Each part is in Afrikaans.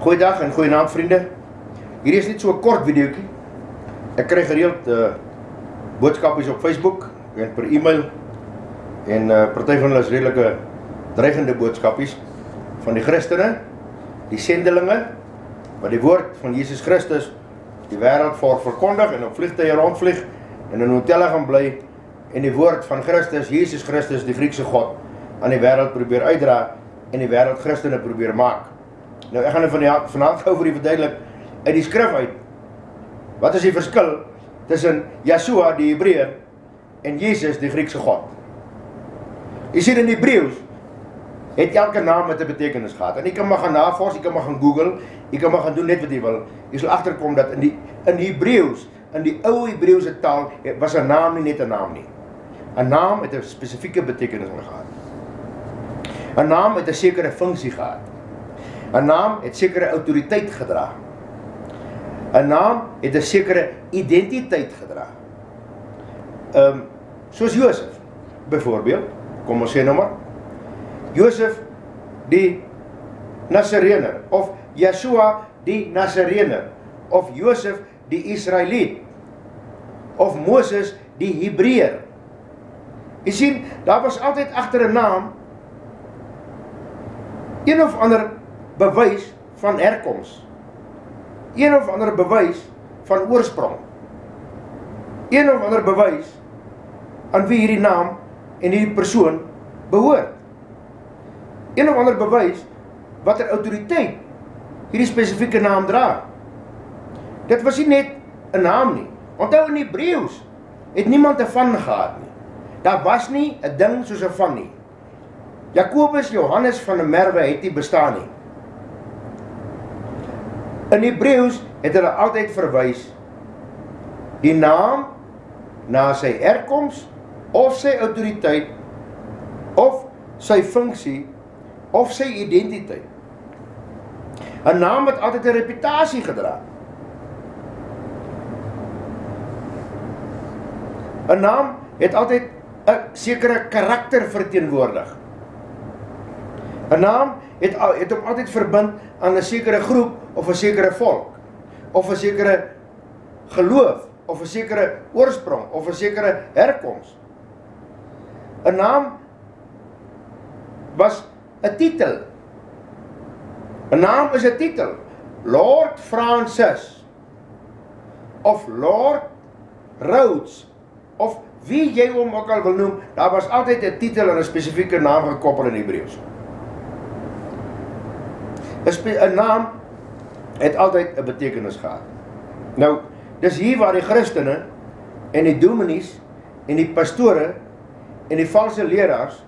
Goeiedag en goeienaand vriende. Hierdie is net so 'n kort videoetjie. Ek kry gereeld boodskapies op Facebook en per e-mail en party van hulle is redelike dreigende boodskapies van die Christene, die sendelinge wat die woord van Jesus Christus die wêreld voor verkondig en op vliegtuie rondvlieg en in hotelle gaan bly en die woord van Christus, Jesus Christus, die Griekse God, aan die wêreld probeer uitdra en die wêreld Christene probeer maak. Nou ek gaan vanaand gou vir u verduidelik uit die skrif uit. Wat is die verskil tussen Yeshua die Hebreër en Jesus die Griekse God? Jy sien in Hebreëus het elke naam met 'n betekenis gehad. En jy kan maar gaan navors, jy kan maar gaan Google, jy kan maar gaan doen net wat jy wil. Jy sal agterkom dat in Hebreëus, in die ou Hebreëse taal was 'n naam nie net 'n naam nie. 'n Naam het 'n spesifieke betekenis gehad. 'n Naam het 'n sekere funksie gehad. 'n Naam het sekere autoriteit gedra. 'n Naam het 'n sekere identiteit gedra. Soos Josef, byvoorbeeld, kom ons sê nou maar, Josef die Nasarener, of Yeshua die Nasarener, of Josef die Israeliet, of Moses die Hebreër. Jy sien, daar was altyd agter 'n naam een of ander bewys van herkoms, een of ander bewys van oorsprong, een of ander bewys aan wie hierdie naam en hierdie persoon behoort, een of ander bewys watter autoriteit hierdie spesifieke naam dra. Dit was nie net 'n naam nie. Onthou in Hebreëus het niemand 'n van gehad nie. Daar was nie 'n ding soos 'n van nie. Jakobus Johannes van der Merwe het nie bestaan nie. In Hebreëus het hulle altyd verwys die naam na sy herkoms of sy autoriteit of sy funksie of sy identiteit. 'n Naam het altyd 'n reputasie gedra. 'n Naam het altyd 'n sekere karakter verteenwoordig. 'n Naam het hom altyd verbind aan 'n sekere groep of 'n sekere volk, of 'n sekere geloof, of 'n sekere oorsprong, of 'n sekere herkoms. 'n Naam was 'n titel. 'n Naam is 'n titel. Lord Francis, of Lord Rhodes, of wie jy hom ook al wil noem, daar was altyd 'n titel en 'n spesifieke naam gekoppel in Hebreëus. 'n Naam het altyd 'n betekenis gehad. Nou, dis hier waar die Christene en die dominees en die pastore en die valse leraars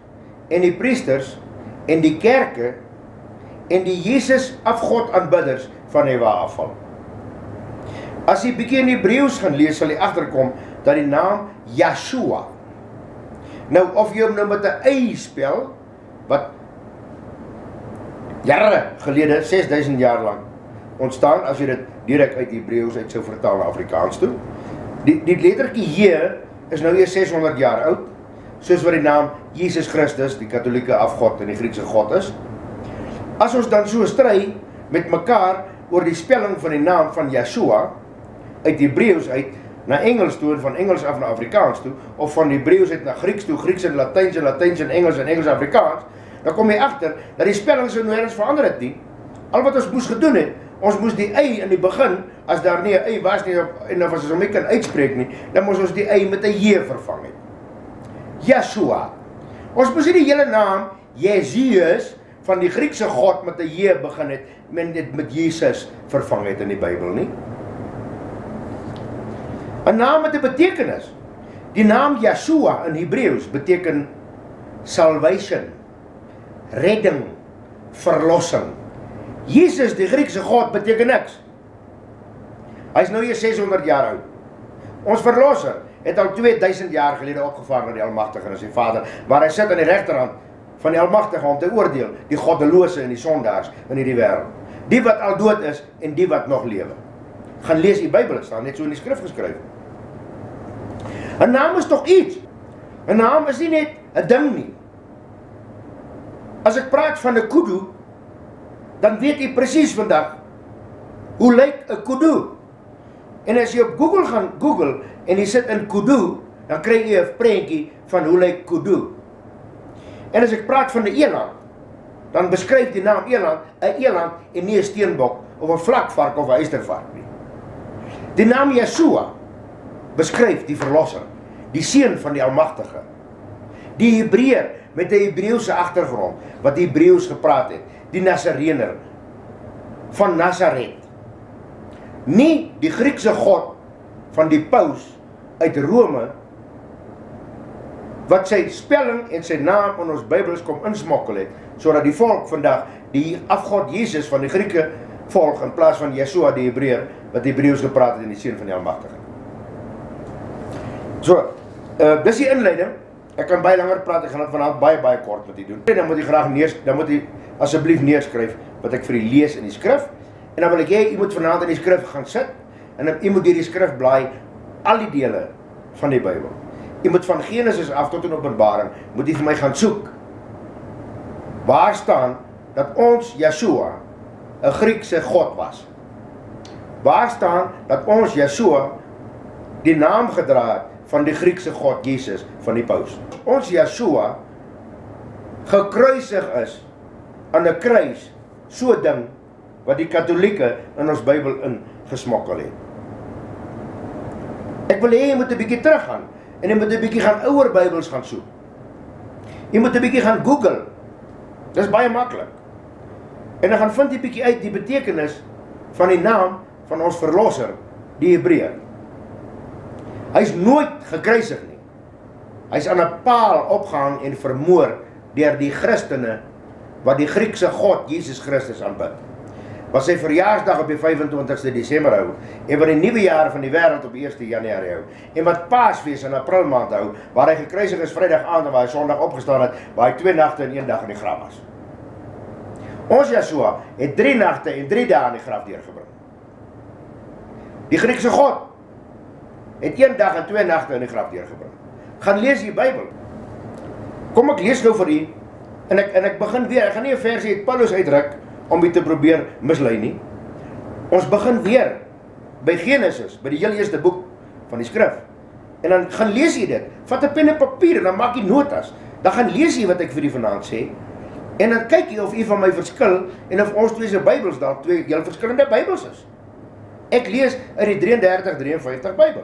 en die priesters en die kerke en die Jesus afgod aanbidders van die wa afval. As jy bietjie in Hebreëus gaan lees, sal jy agterkom dat die naam Yeshua, nou of jy hom nou met 'n y spel, wat jare gelede, 6000 jaar lang ontstaan, as jy dit direk uit Hebreëus uit sou vertaal na Afrikaans toe. Die lettertjie J is nou eers 600 jaar oud, soos wat die naam Jesus Christus, die katholieke afgod en die Griekse God is. As ons dan so stry met mekaar oor die spelling van die naam van Yeshua, uit Hebreëus uit na Engels toe, en van Engels af na Afrikaans toe, of van Hebreëus uit na Grieks toe, Grieks en Latyns en Engels en Engels Afrikaans, dan kom jy agter dat die spelling so nêrens verander het nie. Al wat ons moes gedoen het, ons moes die y in die begin, as daar nie 'n y was nie, en as ons hom nie kan uitspreek nie, dan moes ons die y met 'n j vervang het. Yeshua. Ons moes nie die hele naam Jesus van die Griekse God met 'n j begin het, men dit met Jesus vervang het in die Bybel nie. 'n Naam het 'n betekenis. Die naam Yeshua in Hebreëus beteken salvation, redding, verlossing. Jesus, die Griekse God, beteken niks. Hy is nou hier 600 jaar oud. Ons verlosser het al 2000 jaar gelede opgevaar na die Almagtige en sy Vader, waar hy sit aan die regterhand van die Almagtige om te oordeel die goddelose en die sondaars in hierdie wêreld. Die wat al dood is en die wat nog lewe. Gaan lees die Bybel, staan net so in die skrif geskryf. 'n Naam is tog iets. 'n Naam is nie net 'n ding nie. As ek praat van 'n kudu, dan weet jy presies vandag Hoe lyk 'n kudu? En as jy op Google gaan Google en jy sit in kudu, dan kry jy 'n prentjie van hoe lyk kudu. En as ek praat van 'n eland, dan beskryf die naam eland 'n eland en nie 'n steenbok of 'n vlakvark of 'n eystervark nie. Die naam Yeshua beskryf die verlosser, die seun van die Almagtige. Die Hebreër met 'n Hebreëse agtergrond wat Hebreëus gepraat het, die Nasarener van Nasaret. Nie die Griekse god van die paus uit Rome wat sy spelling en sy naam in ons Bybels kom insmokkel het, sodat die volk vandag die afgod Jesus van die Grieke volg in plaas van Yeshua die Hebreër wat Hebreëus gepraat het en die seun van die Almagtige. So, dis die inleiding. Ek kan baie langer praat, ek gaan dit vanaand baie kort met u doen. Dan moet u asseblief neerskryf wat ek vir u lees in die skrif. En dan wil ek hê u moet vanaand in die skrif gaan sit en u moet deur die skrif blaai al die dele van die Bybel. U moet van Genesis af tot in Openbaring moet u vir my gaan soek. Waar staan dat ons Yeshua 'n Griekse god was? Waar staan dat ons Yeshua die naam gedra het van die Griekse god Jesus van die paus? Ons Yeshua gekruisig is aan 'n kruis, so 'n ding wat die Katolieke in ons Bybel ingesmokkel het. Ek wil hê jy moet 'n bietjie teruggaan en jy moet 'n bietjie gaan ouer Bybels gaan soek. Jy moet 'n bietjie gaan Google. Dis baie maklik. En dan gaan vind jy bietjie uit die betekenis van die naam van ons verlosser, die Hebreër. Hy's nooit gekruisig nie. Hy's aan 'n paal opgehang en vermoor deur die Christene wat die Griekse god Jesus Christus aanbid. Wat sy verjaarsdag op die 25ste Desember hou en wat die nuwe jaar van die wêreld op die 1ste Januarie hou en wat Paasfees in April maand hou, waar hy gekruisig is Vrydag aand en waar hy Sondag opgestaan het, waar hy 2 nagte en 1 dag in die graf was. Ons Yeshua het 3 nagte en 3 dae in die graf deurgebring. Die Griekse god het 1 dag en 2 nagte in die graf deurgebring. Gaan lees die Bybel. Kom ek lees nou vir u en ek begin weer. Ek gaan nie 'n versie uit Paulus uitdruk om u te probeer mislei nie. Ons begin weer by Genesis, by die heel eerste boek van die skrif. En dan gaan lees jy dit. Vat 'n pen en papier en dan maak jy notas. Dan gaan lees jy wat ek vir u vanaand sê. En dan kyk jy of u van my verskil en of ons twee se Bybels dalk twee heel verskillende Bybels is. Ek lees uit die 33-53 Bybel.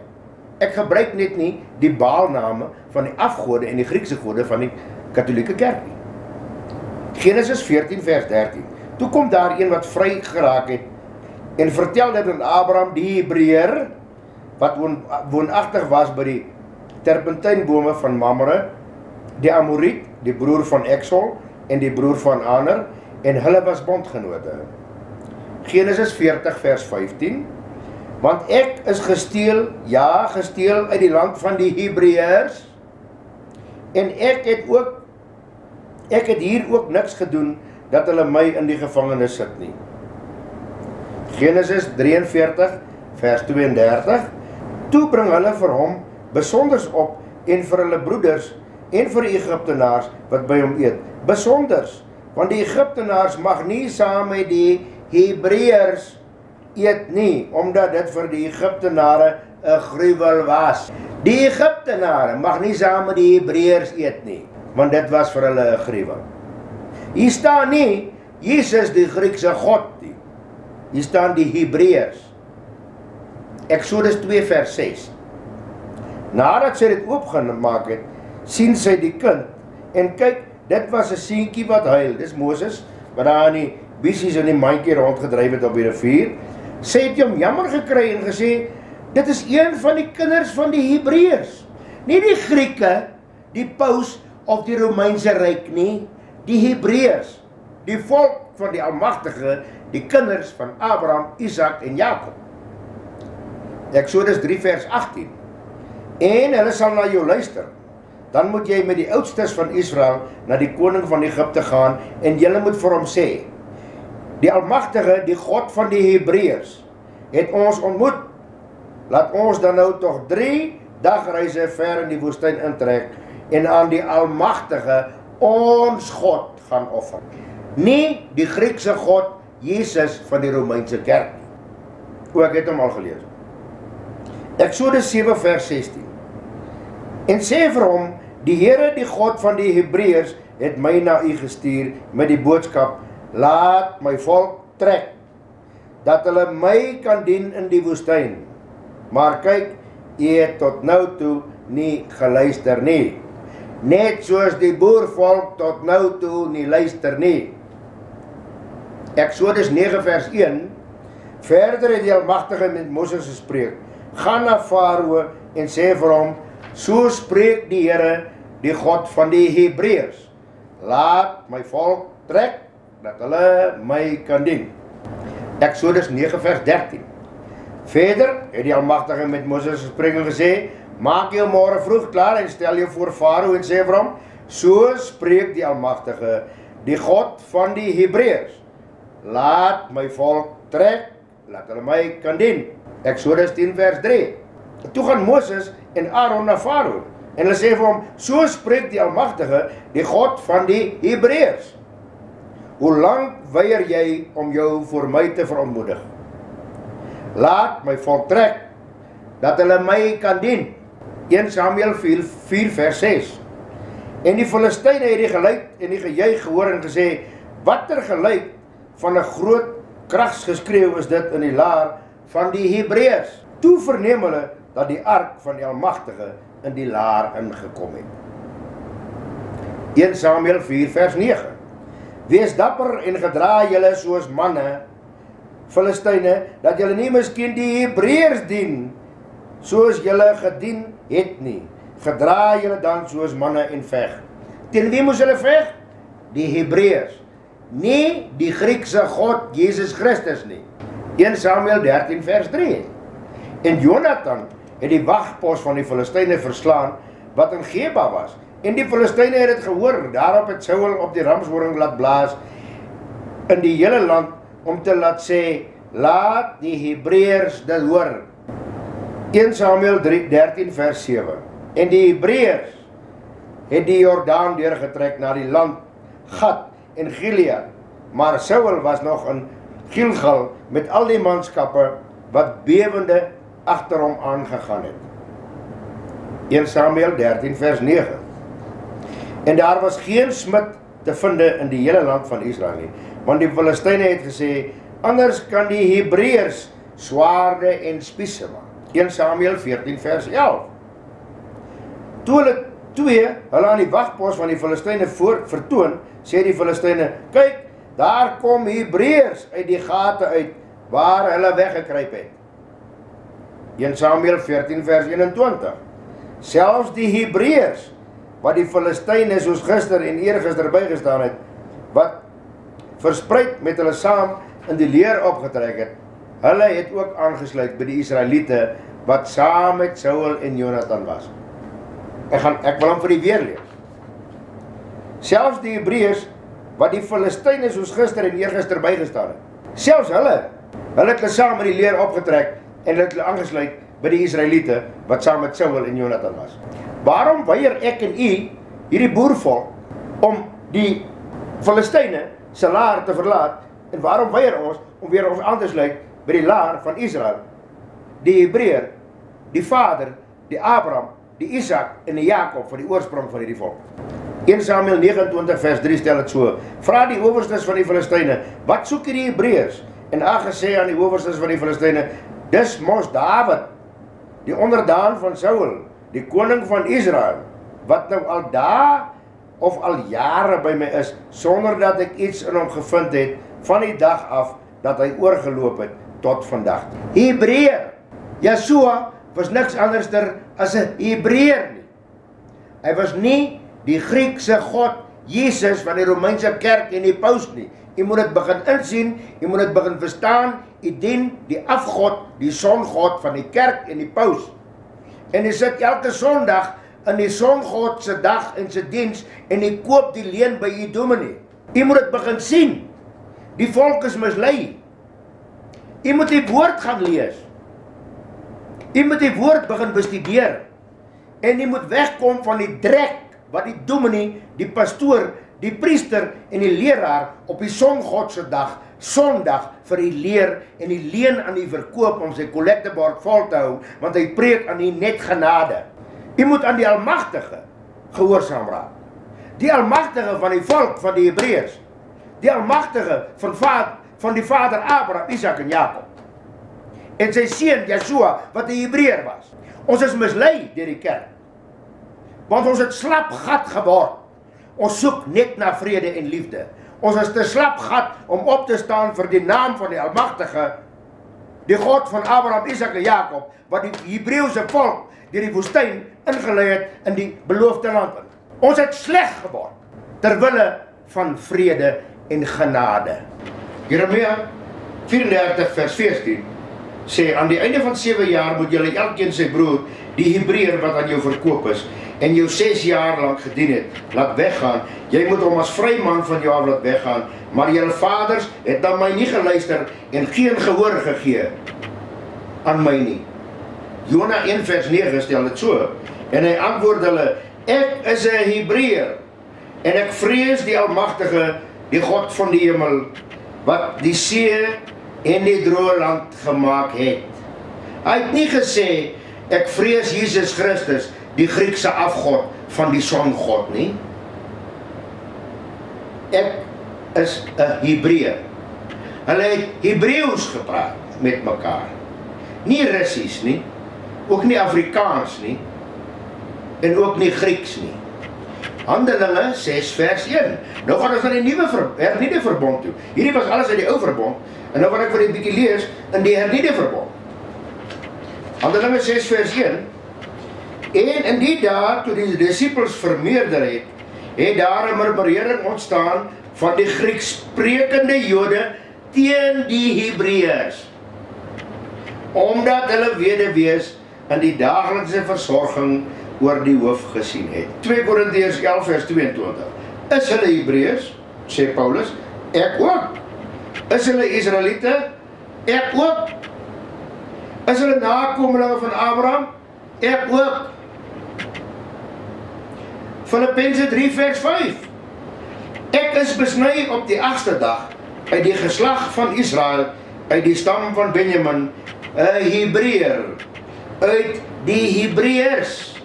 Ek gebruik net nie die baalname van die afgode en die Griekse gode van die Katolieke kerk nie. Genesis 14 vers 13. Toe kom daar een wat vry geraak het en vertel dit aan Abraham die Hebreër wat woonagtig was by die terpentynbome van Mamre, die Amoriet, die broer van Exol en die broer van Aner, en hulle was bondgenote. Genesis 40 vers 15. Want ek is gesteel, ja, gesteel uit die land van die Hebreërs, en ek het hier ook niks gedoen dat hulle my in die gevangenis sit nie. Genesis 43 vers 32. Toe bring hulle vir hom besonders op en vir hulle broeders en vir die Egiptenaars wat by hom eet. Besonders, want die Egiptenaars mag nie saam met die Hebreërs eet nie, omdat dit vir die Egiptenare 'n gruwel was. Die Egiptenare mag nie saam met die Hebreërs eet nie, want dit was vir hulle 'n gruwel. Hier staan nie Jesus die Griekse god nie. Hier staan die Hebreërs. Exodus 2 vers 6. Nadat sy dit oopgemaak het, sien sy die kind en kyk, dit was 'n seentjie wat huil. Dis Moses wat daar in die bissies in die mandjie rondgedryf het op die rivier. Sy het hom jammer gekry en gesê, dit is een van die kinders van die Hebreërs. Nie die Grieke, die paus of die Romeinse ryk nie, die Hebreërs, die volk van die Almagtige, die kinders van Abraham, Isak en Jakob. Exodus 3 vers 18. En hulle sal na jou luister. Dan moet jy met die oudstes van Israel na die koning van Egipte gaan en julle moet vir hom sê, die Almagtige, die God van die Hebreërs, het ons ontmoet. Laat ons dan nou toch 3 dagreise ver in die woestyn intrek en aan die Almagtige, ons God, gaan offer. Nie die Griekse God, Jesus van die Romeinse kerk nie. Ek het hom al gelees. Eksodus 7 vers 16. En sê vir hom, die Here, die God van die Hebreërs, het my na u gestuur met die boodskap, laat my volk trek, dat hulle my kan dien in die woestyn. Maar kyk, u het tot nou toe nie geluister nie. Net soos die boervolk tot nou toe nie luister nie. Eksodus 9 vers 1. Verder het die Almagtige met Moses gespreek. Gaan na Farao en sê vir hom, so spreek die Here, die God van die Hebreërs. Laat my volk trek, dat hulle my kan dien. Eksodus 9 vers 13. Verder het die Almagtige met Moses gespreek en gesê, maak jou môre vroeg klaar en stel jou voor Farao en sê vir hom, so spreek die Almagtige, die God van die Hebreërs. Laat my volk trek, laat hulle my kan dien. Eksodus 10 vers 3. Toe gaan Moses en Aaron na Farao en hulle sê vir hom, so spreek die Almagtige, die God van die Hebreërs. Hoe lank weier jy om jou voor my te verontmoedig? Laat my volk trek, dat hulle my kan dien. 1 Samuel 4 vers 6. En die Filistyne het die geluid en die gejuig gehoor en gesê, watter geluid van 'n groot kragsgeskreeu is dit in die laar van die Hebreërs? Toe verneem hulle dat die ark van die Almagtige in die laar ingekom het. 1 Samuel 4 vers 9. Wees dapper en gedra julle soos manne, Filistyne, dat julle nie miskien die Hebreërs dien, soos julle gedien het nie. Gedra julle dan soos manne en veg. Teen wie moes hulle veg? Die Hebreërs. Nie die Griekse God Jesus Christus nie. 1 Samuel 13 vers 3. En Jonathan het die wagpos van die Filistyne verslaan, wat in Geba was. En die Filistyne het dit gehoor, daarop het Saul op die ramshoring laat blaas in die hele land, om te laat sê, laat die Hebreërs dit hoor. 1 Samuel 13 vers 7. En die Hebreërs het die Jordaan deurgetrek na die land Gad en Gilead, maar Saul was nog in Gilgal met al die manskappe wat bewende agter hom aangegaan het. 1 Samuel 13 vers 9. En daar was geen smid te vinde in die hele land van Israel nie, want die Filistyne het gesê, anders kan die Hebreërs swaarde en spiese maak. 1 Samuel 14 vers 11. Toe hulle hulle aan die wagpos van die Filistyne vertoon, sê die Filistyne, kyk, daar kom Hebreërs uit die gate uit, waar hulle weggekruip het. 1 Samuel 14 vers 21. Selfs die Hebreërs, wat die Filistyne soos gister en eergister bygestaan het, wat verspreid met hulle saam in die leer opgetrek het, hulle het ook aangesluit by die Israeliete, wat saam met Saul en Jonathan was. Ek wil hom vir die weer lees. Selfs die Hebreërs, wat die Filistyne soos gister en eergister bygestaan het, selfs hulle het saam met die leer opgetrek, en hulle aangesluit by die Israeliete, wat saam met Saul en Jonathan was. Waarom weier ek en u, hierdie boervolk, om die Filistyne se laar te verlaat, en waarom weier ons om weer ons aan te sluit by die laar van Israel, die Hebreër, die vader, die Abraham, die Isak en die Jakob van die oorsprong van hierdie volk? 1 Samuel 29 vers 3 stel het so, vra die owerstes van die Filistyne, wat soek hierdie Hebreërs? En Agag sê aan die owerstes van die Filistyne, dis mos Dawid, die onderdaan van Saul, die koning van Israel, wat nou al dae of al jare by my is, sonder dat ek iets in hom gevind het, van die dag af, dat hy oorgeloop het, tot vandag. Hebreër, Yeshua was niks anderster as 'n Hebreër nie. Hy was nie die Griekse God, Jesus van die Romeinse kerk en die paus nie. Jy moet dit begin insien, jy moet dit begin verstaan, jy dien die afgod, die songod van die kerk en die paus. En jy sit elke Sondag in die songod se dag en se diens, en jy koop die leen by jy dominee. Jy moet dit begin sien. Die volk is mislei. Jy moet die woord gaan lees. Jy moet die woord begin bestudeer. En jy moet wegkom van die drek, wat die dominee, die pastoor, die priester en die leraar op die songodse dag, Sondag, vir die leer en die leen aan die verkoop om sy collectebord vol te hou, want hy preek aan die net genade. U moet aan die Almagtige gehoorsaam raak. Die Almagtige van die volk van die Hebreërs. Die Almagtige van die vader Abraham, Isak en Jakob. En sy seun Yeshua, wat 'n Hebreër was. Ons is mislei deur die kerk. Want ons het slap gat geword. Ons soek net na vrede en liefde. Ons is te slap gat om op te staan vir die naam van die Almagtige, die God van Abraham, Isak en Jakob, wat die Hebreëse volk deur die woestyn ingelei het in die beloofde land. Ons het sleg geword ter wille van vrede en genade. Jeremia 34 vers 14 sê, aan die einde van 7 jaar moet julle elkeen sy broer, die Hebreër wat aan jou verkoop is, en jou 6 jaar lang gedien het, laat weggaan. Jy moet hom as vryman van jou af laat weggaan, maar julle vaders het na my nie geluister en geen gehoor gegee aan my nie. Jona 1 vers 9 stel dit so, en hy antwoord hulle, ek is 'n Hebreër, en ek vrees die Almagtige, die God van die hemel, wat die see en die droë land gemaak het. Hy het nie gesê, ek vrees Jesus Christus, die Griekse afgod van die songod nie. Ek is 'n Hebreër. Hulle het Hebreëus gepraat met mekaar. Nie Russies nie, ook nie Afrikaans nie, en ook nie Grieks nie. Handelinge 6 vers 1. Nou gaan ons na die hernuide verbond toe. Hierdie was alles uit die ou verbond, en nou gaan ek vir die bietjie lees in die hernuide verbond. Handelinge 6 vers 1. En in die dae, toe die disippels vermeerder het, het daar 'n murmurering ontstaan van die Grieks sprekende Jode teen die Hebreërs, omdat hulle weduwees in die daaglikse versorging oor die hoof gesien het. 2 Korintiërs 11 vers 22. Is hulle Hebreërs, sê Paulus, ek ook. Is hulle Israeliete, ek ook. Is hulle nakomelinge van Abraham, ek ook. Filippense 3 vers 5. Ek is besny op die 8ste dag uit die geslag van Israel, uit die stam van Benjamin, 'n Hebreër, uit die Hebreërs,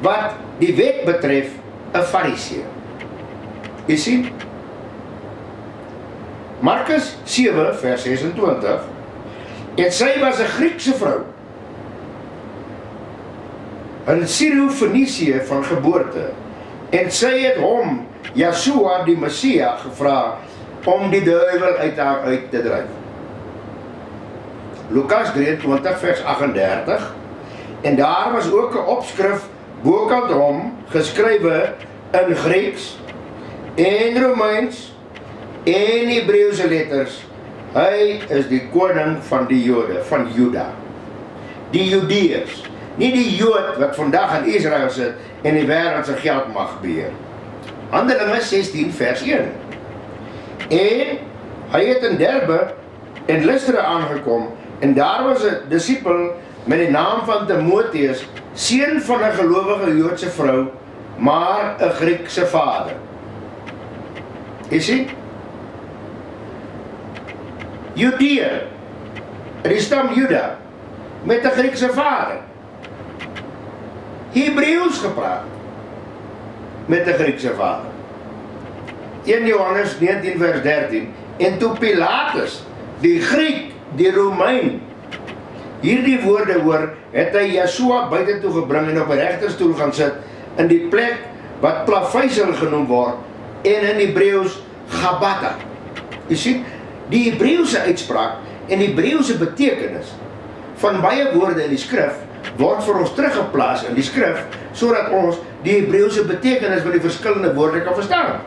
wat die wet betref, 'n Fariseer. Jy sien? Markus 7 vers 26. En sy was 'n Griekse vrou, in Syro-Fenisië van geboorte, en sy het hom, Yeshua die Messia, gevra om die duiwel uit haar uit te dryf. Lukas 23 vers 38. En daar was ook 'n opskrif bokant hom, geskrywe in Grieks en Romeins en Hebreëse letters. Hy is die koning van die Jode, van Juda. Die Judeërs, nie die Jood wat vandag in Israel sit en die wêreld se geld mag beheer. Handelinge 16 vers 1. En hy het in Derbe en Lystra aangekom, en daar was 'n disipel met die naam van Timoteus, seun van 'n gelowige Joodse vrou, maar 'n Griekse vader. Jy sien? Judea, die stam Juda, met 'n Griekse vader. Hebreëus gepraat met 'n Griekse vader. 1 Johannes 19 vers 13. En toe Pilatus, die Griek, die Romein, hierdie woorde hoor, het hy Yeshua buite toe gebring en op 'n regterstoel gaan sit in die plek wat Plaveisel genoem word, en in Hebreëus Gabata. Jy sien, die Hebreëse uitspraak en die Hebreëse betekenis van baie woorde in die skrif word vir ons teruggeplaas in die skrif, sodat ons die Hebreëse betekenis van die verskillende woorde kan verstaan.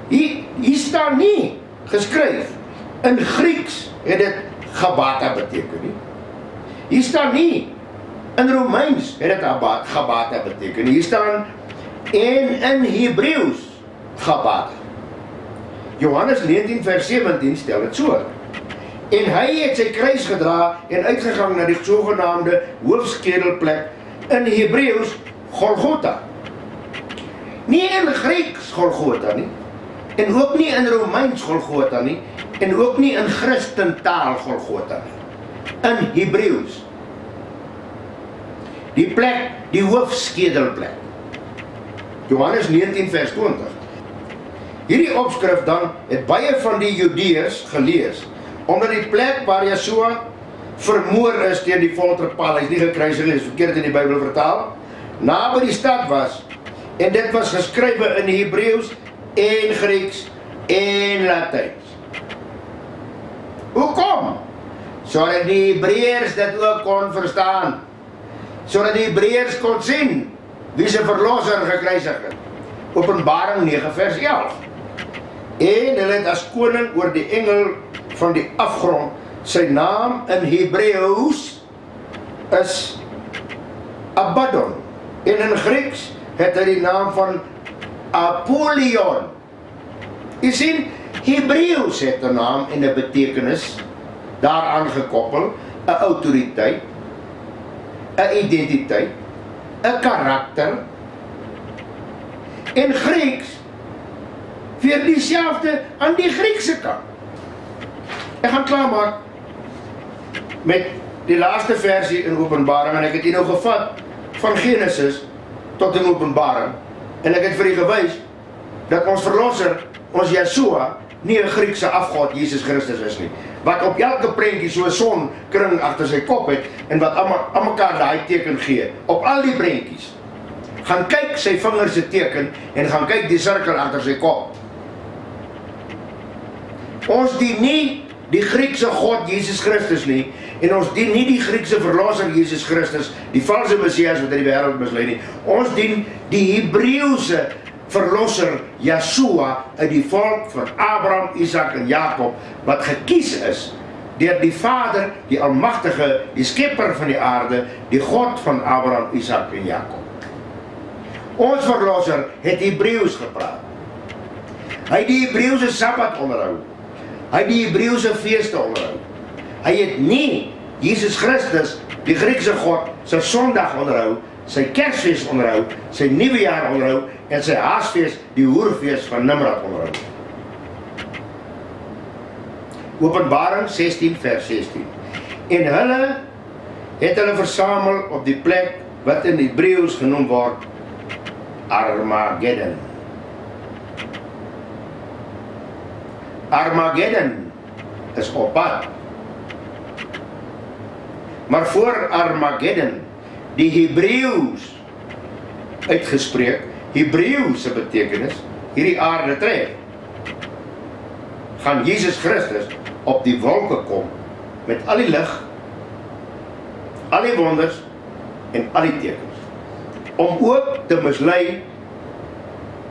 Hier staan nie geskryf in Grieks het dit Gabata beteken nie. Hier staan nie in Romeins het dit Gabata beteken nie. Hier staan en in Hebreëus Gabata. Johannes 19 vers 17 stel dit so. En hy het sy kruis gedra en uitgegaan na die sogenaamde hoofskedelplek, in Hebreëus Golgotha. Nie in Grieks Golgotha nie, en ook nie in Romeins Golgotha nie, en ook nie in Christentaal Golgotha nie, in Hebreeus. Die plek, die hoofskedelplek. Johannes 19 vers 20. Hierdie opskrif dan het baie van die Judeërs gelees, omdat die plek waar Yeshua vermoor is teen die folterpaal, hy is nie gekruisig, is verkeerd in die Bybel vertaal, naby die stad was, en dit was geskrywe in Hebreeus en Grieks en Latyns. Hoekom? Sodat die Hebreërs dit ook kon verstaan, sodat die Hebreërs kon sien wie se verlosser gekruisig het. Openbaring 9 vers 11. En hulle het as koning oor die engel van die afgrond, sy naam in Hebreeus is Abaddon, en in Grieks het hy die naam van Apollyon. Jy sien, Hebreeus het 'n naam en 'n betekenis daaraan gekoppel, 'n autoriteit, 'n identiteit, 'n karakter. En Grieks weer dieselfde aan die Griekse kant. Ek gaan klaarmaak met die laaste versie in Openbaring, en ek het hier nou gevat van Genesis tot in Openbaring, en ek het vir u gewys dat ons verlosser, ons Yeshua, nie 'n Griekse afgod Jesus Christus is nie, wat op elke prentjie so 'n sonkring agter sy kop het, en wat aan mekaar daai teken gee, op al die prentjies. Gaan kyk sy vingers se teken, en gaan kyk die sirkel agter sy kop. Ons dien nie die Griekse God Jesus Christus nie, en ons dien nie die Griekse verlosser Jesus Christus, die valse Messias wat in die wêreld mislei nie. Ons dien die Hebreëse verlosser Yeshua uit die volk van Abraham, Isak en Jakob, wat gekies is deur die Vader, die Almagtige, die skepper van die aarde, die God van Abraham, Isak en Jakob. Ons verlosser het Hebreeus gepraat. Hy het die Hebreëse Sabbat onderhou. Hy het die Hebreëse feeste onderhou. Hy het nie Jesus Christus, die Griekse God, sy Sondag onderhou, sy Kersfees onderhou, sy Nuwejaar onderhou, en sy Haasfees, die Hoerfees van Nimrod onderhou. Openbaring 16 vers 16. En hulle het hulle versamel op die plek wat in Hebreeus genoem word Armageddon. Armageddon is op pad. Maar voor Armageddon, die Hebreeus uitgespreek, Hebreëse betekenis, hierdie aarde tref, gaan Jesus Christus op die wolke kom, met al die lig, al die wonders, en al die tekens, om ook te mislei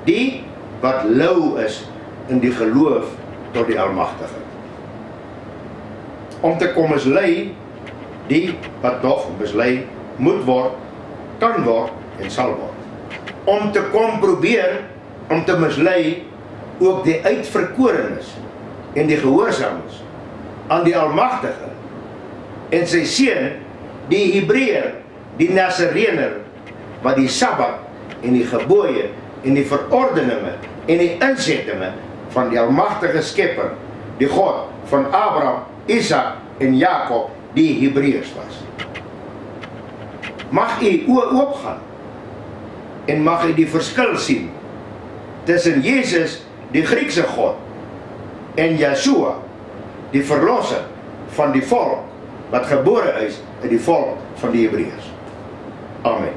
die wat lou is in die geloof tot die Almagtige. Om te kom mislei die wat nog mislei moet word, kan word en sal word. Om te kom probeer om te mislei ook die uitverkorenes en die gehoorsaames aan die Almagtige en sy seun, die Hebreër, die Nasarener, wat die Sabbat en die gebooie en die verordeninge en die insettinge van die Almagtige Skepper, die God van Abraham, Isak en Jakob, die Hebreërs was. Mag u oë oopgaan en mag u die verskil sien tussen Jesus, die Griekse God, en Yeshua, die verlosser van die volk wat gebore is uit die volk van die Hebreërs. Amen.